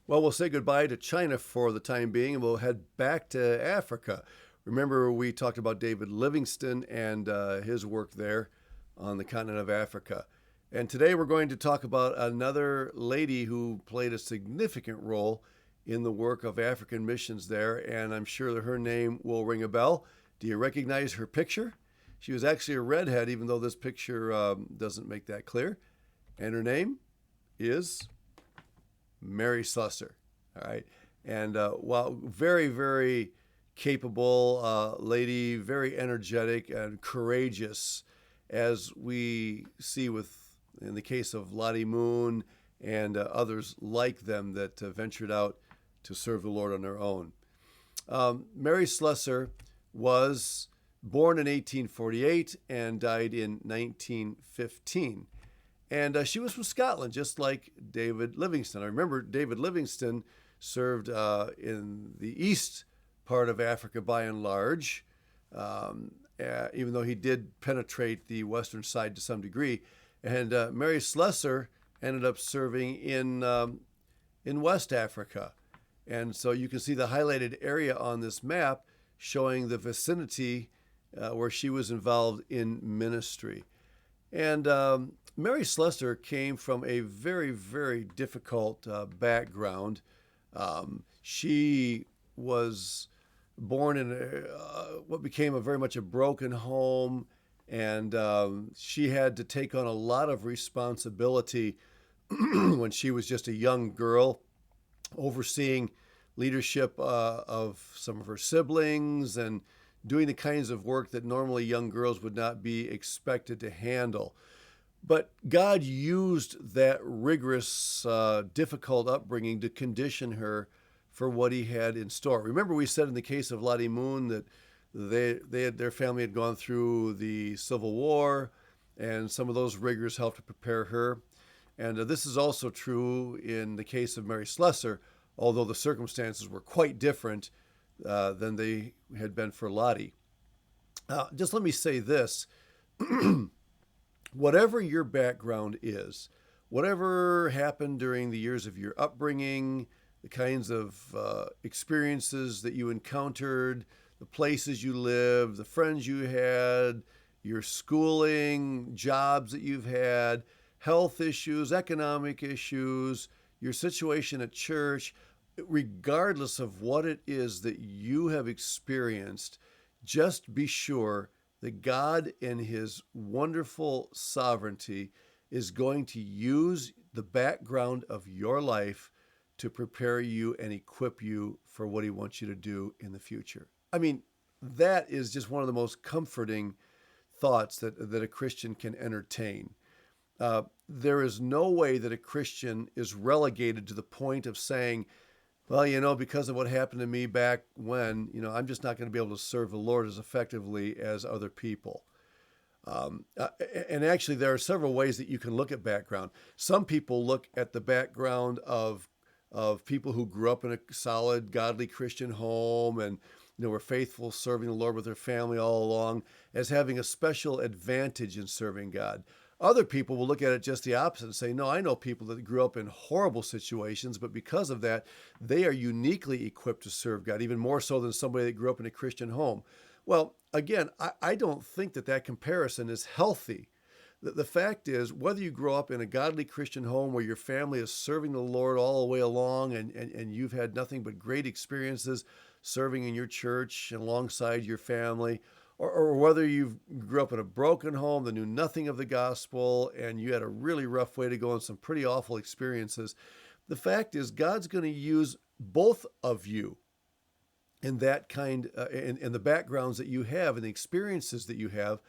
Well, we'll say goodbye to China for the time being, and we'll head back to Africa. Remember, we talked about David Livingstone and his work there on the continent of Africa. And today we're going to talk about another lady who played a significant role in the work of African missions there, and I'm sure that her name will ring a bell. Do you recognize her picture? She was actually a redhead, even though this picture doesn't make that clear. And her name is Mary Slessor. All right. And while very, very capable lady, very energetic and courageous, as we see in the case of Lottie Moon and others like them that ventured out to serve the Lord on their own. Mary Slessor was born in 1848 and died in 1915. And she was from Scotland, just like David Livingstone. I remember David Livingstone served in the east part of Africa by and large, even though he did penetrate the western side to some degree. And Mary Slessor ended up serving in West Africa. And so you can see the highlighted area on this map showing the vicinity where she was involved in ministry. And Mary Slessor came from a very, very difficult background. She was born in what became very much a broken home, and she had to take on a lot of responsibility when she was just a young girl, overseeing leadership of some of her siblings and doing the kinds of work that normally young girls would not be expected to handle. But God used that rigorous, difficult upbringing to condition her for what he had in store. Remember, we said in the case of Lottie Moon that their family had gone through the Civil War, and some of those rigors helped to prepare her. And this is also true in the case of Mary Slessor, although the circumstances were quite different than they had been for Lottie. Just let me say this. Whatever your background is, whatever happened during the years of your upbringing, the kinds of experiences that you encountered, the places you lived, the friends you had, your schooling, jobs that you've had, health issues, economic issues, your situation at church, regardless of what it is that you have experienced, just be sure that God in his wonderful sovereignty is going to use the background of your life to prepare you and equip you for what he wants you to do in the future. I mean, that is just one of the most comforting thoughts that a Christian can entertain. There is no way that a Christian is relegated to the point of saying, well, because of what happened to me back when, I'm just not going to be able to serve the Lord as effectively as other people. And actually, there are several ways that you can look at background. Some people look at the background of people who grew up in a solid, godly Christian home and were faithful serving the Lord with their family all along as having a special advantage in serving God. Other people will look at it just the opposite and say, no, I know people that grew up in horrible situations, but because of that, they are uniquely equipped to serve God, even more so than somebody that grew up in a Christian home. Well, again, I don't think that comparison is healthy. The fact is, whether you grow up in a godly Christian home where your family is serving the Lord all the way along and you've had nothing but great experiences serving in your church alongside your family, or whether you grew up in a broken home that knew nothing of the gospel and you had a really rough way to go and some pretty awful experiences, the fact is God's going to use both of you in that kind, in the backgrounds that you have and the experiences that you have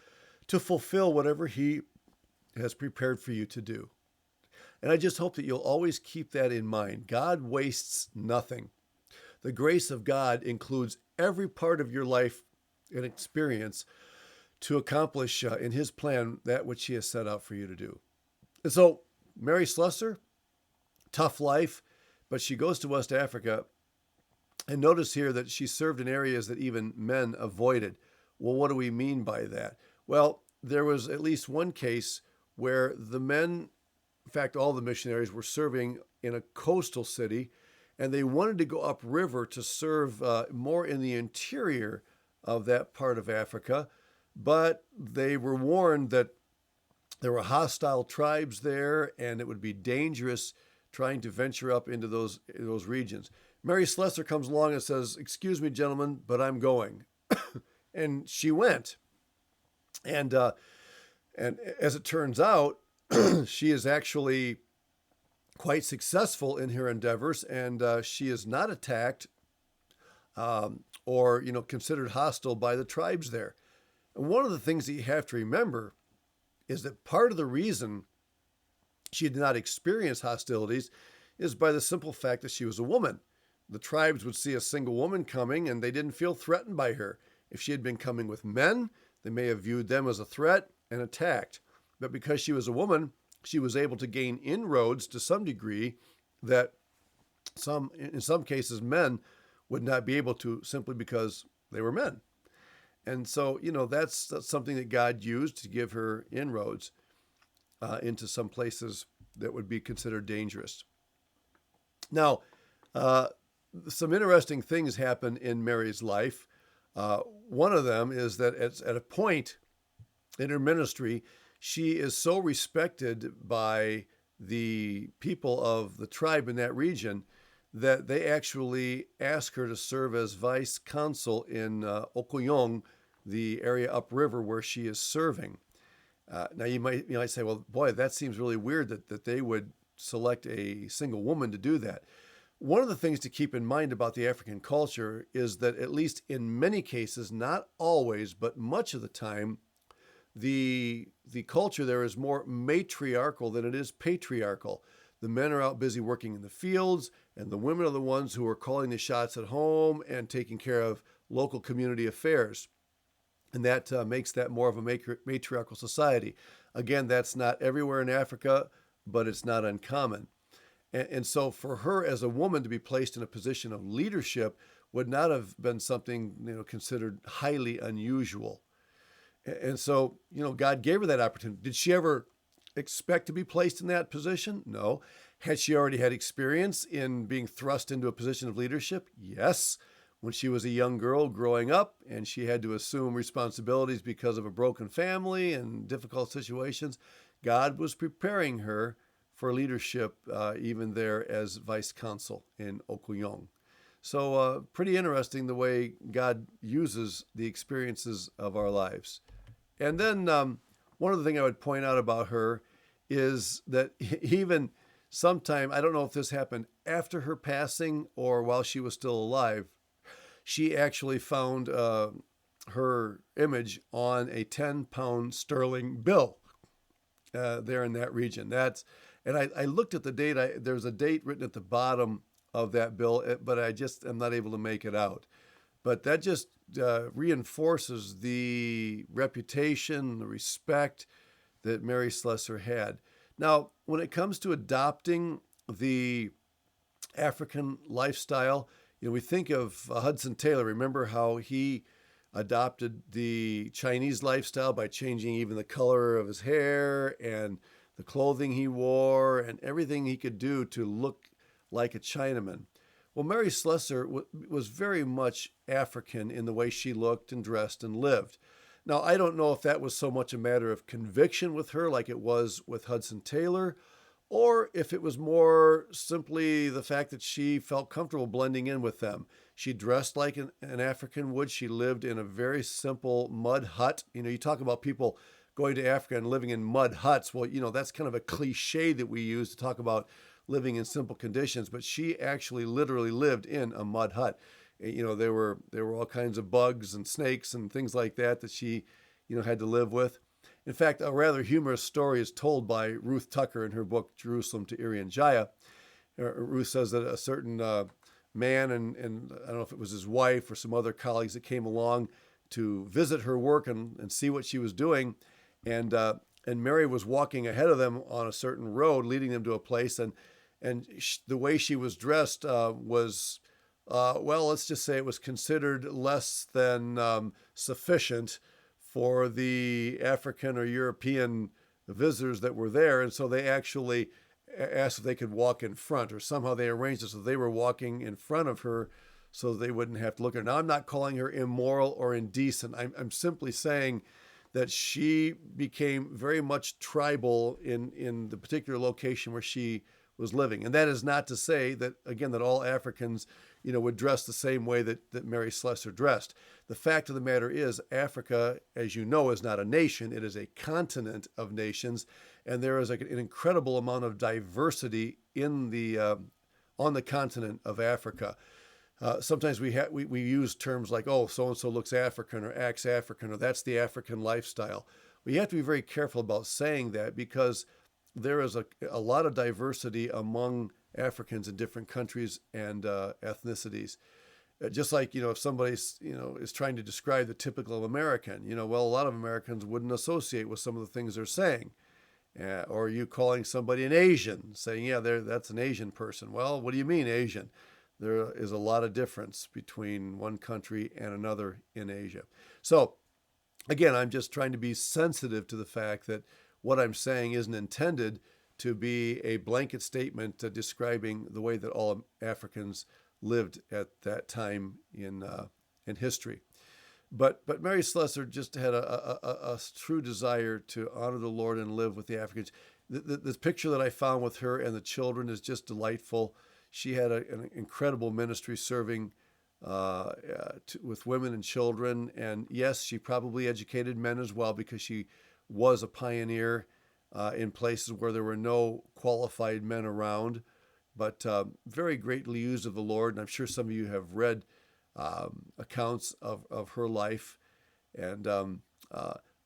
to fulfill whatever he has prepared for you to do. And I just hope that you'll always keep that in mind. God wastes nothing. The grace of God includes every part of your life and experience to accomplish in his plan that which he has set out for you to do. And so Mary Slessor, tough life, but she goes to West Africa. And notice here that she served in areas that even men avoided. Well, what do we mean by that? Well, there was at least one case where the men, in fact, all the missionaries were serving in a coastal city, and they wanted to go upriver to serve more in the interior of that part of Africa, but they were warned that there were hostile tribes there, and it would be dangerous trying to venture up into those regions. Mary Slessor comes along and says, "Excuse me, gentlemen, but I'm going," and she went. And as it turns out, she is actually quite successful in her endeavors, and she is not attacked or considered hostile by the tribes there. And one of the things that you have to remember is that part of the reason she did not experience hostilities is by the simple fact that she was a woman. The tribes would see a single woman coming, and they didn't feel threatened by her. If she had been coming with men, they may have viewed them as a threat and attacked. But because she was a woman, she was able to gain inroads to some degree that in some cases, men would not be able to, simply because they were men. And so, that's something that God used to give her inroads into some places that would be considered dangerous. Now, some interesting things happen in Mary's life. One of them is that at a point in her ministry, she is so respected by the people of the tribe in that region that they actually ask her to serve as vice consul in Okoyong, the area upriver where she is serving. Now you might say, well, boy, that seems really weird that they would select a single woman to do that. One of the things to keep in mind about the African culture is that, at least in many cases, not always, but much of the time, the culture there is more matriarchal than it is patriarchal. The men are out busy working in the fields, and the women are the ones who are calling the shots at home and taking care of local community affairs. And that makes that more of a matriarchal society. Again, that's not everywhere in Africa, but it's not uncommon. And so for her as a woman to be placed in a position of leadership would not have been something considered highly unusual. And so, God gave her that opportunity. Did she ever expect to be placed in that position? No. Had she already had experience in being thrust into a position of leadership? Yes. When she was a young girl growing up and she had to assume responsibilities because of a broken family and difficult situations, God was preparing her for leadership even there as vice consul in Okoyong. So pretty interesting the way God uses the experiences of our lives. And then one other thing I would point out about her is that even sometime, I don't know if this happened after her passing or while she was still alive, she actually found her image on a 10-pound sterling bill there in that region. And I looked at the date. There's a date written at the bottom of that bill, but I just am not able to make it out. But that just reinforces the reputation, the respect that Mary Slessor had. Now, when it comes to adopting the African lifestyle, we think of Hudson Taylor. Remember how he adopted the Chinese lifestyle by changing even the color of his hair and the clothing he wore and everything he could do to look like a Chinaman. Well, Mary Slessor was very much African in the way she looked and dressed and lived. Now, I don't know if that was so much a matter of conviction with her like it was with Hudson Taylor, or if it was more simply the fact that she felt comfortable blending in with them. She dressed like an African would. She lived in a very simple mud hut. You talk about people going to Africa and living in mud huts. Well, that's kind of a cliche that we use to talk about living in simple conditions, but she actually literally lived in a mud hut. There were all kinds of bugs and snakes and things like that she, had to live with. In fact, a rather humorous story is told by Ruth Tucker in her book, Jerusalem to Irian Jaya. Ruth says that a certain man and I don't know if it was his wife or some other colleagues that came along to visit her work and see what she was doing. And Mary was walking ahead of them on a certain road, leading them to a place. And the way she was dressed was, let's just say it was considered less than sufficient for the African or European visitors that were there. And so they actually asked if they could walk in front, or somehow they arranged it so they were walking in front of her so they wouldn't have to look at her. Now, I'm not calling her immoral or indecent. I'm simply saying that she became very much tribal in the particular location where she was living. And that is not to say that, again, that all Africans, would dress the same way that Mary Slessor dressed. The fact of the matter is, Africa, as you know, is not a nation. It is a continent of nations. And there is an incredible amount of diversity on the continent of Africa. Sometimes we use terms like, oh, so-and-so looks African or acts African, or that's the African lifestyle. Well, you have to be very careful about saying that, because there is a lot of diversity among Africans in different countries and ethnicities. Just like, if somebody's, is trying to describe the typical American, well, a lot of Americans wouldn't associate with some of the things they're saying. Or you calling somebody an Asian, saying, yeah, that's an Asian person. Well, what do you mean Asian? There is a lot of difference between one country and another in Asia. So, again, I'm just trying to be sensitive to the fact that what I'm saying isn't intended to be a blanket statement describing the way that all Africans lived at that time in history. But Mary Slessor just had a true desire to honor the Lord and live with the Africans. The picture that I found with her and the children is just delightful. She had an incredible ministry serving with women and children. And yes, she probably educated men as well, because she was a pioneer in places where there were no qualified men around, but very greatly used of the Lord. And I'm sure some of you have read accounts of her life. And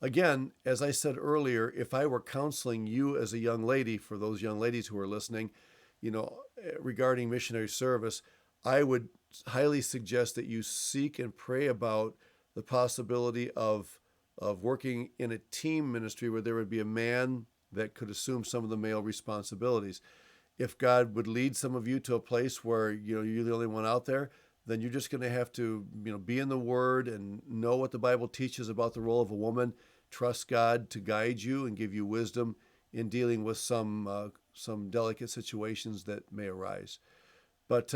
again, as I said earlier, if I were counseling you as a young lady, for those young ladies who are listening, regarding missionary service, I would highly suggest that you seek and pray about the possibility of working in a team ministry where there would be a man that could assume some of the male responsibilities. If God would lead some of you to a place where you're the only one out there, then you're just going to have to be in the Word and know what the Bible teaches about the role of a woman. Trust God to guide you and give you wisdom in dealing with some delicate situations that may arise. But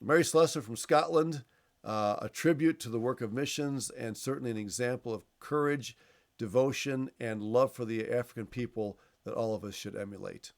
Mary Slessor from Scotland, a tribute to the work of missions, and certainly an example of courage, devotion, and love for the African people that all of us should emulate.